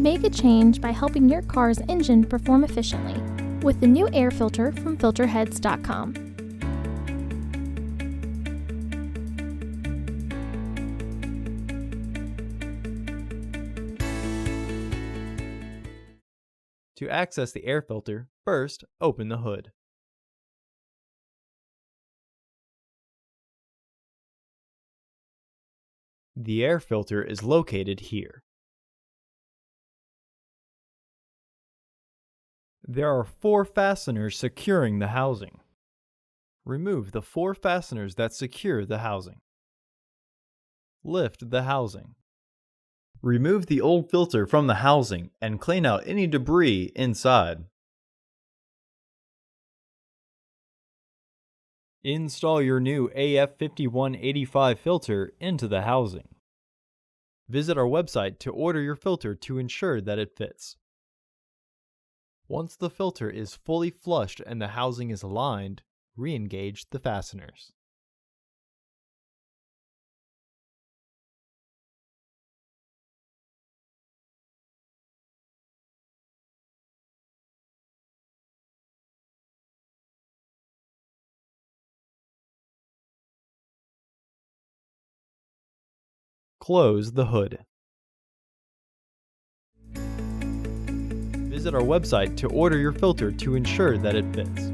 Make a change by helping your car's engine perform efficiently with the new air filter from Filterheads.com. To access the air filter, first open the hood. The air filter is located here. There are 4 fasteners securing the housing. Remove the 4 fasteners that secure the housing. Lift the housing. Remove the old filter from the housing and clean out any debris inside. Install your new AF5185 filter into the housing. Visit our website to order your filter to ensure that it fits. Once the filter is fully flushed and the housing is aligned, re-engage the fasteners. Close the hood. Visit our website to order your filter to ensure that it fits.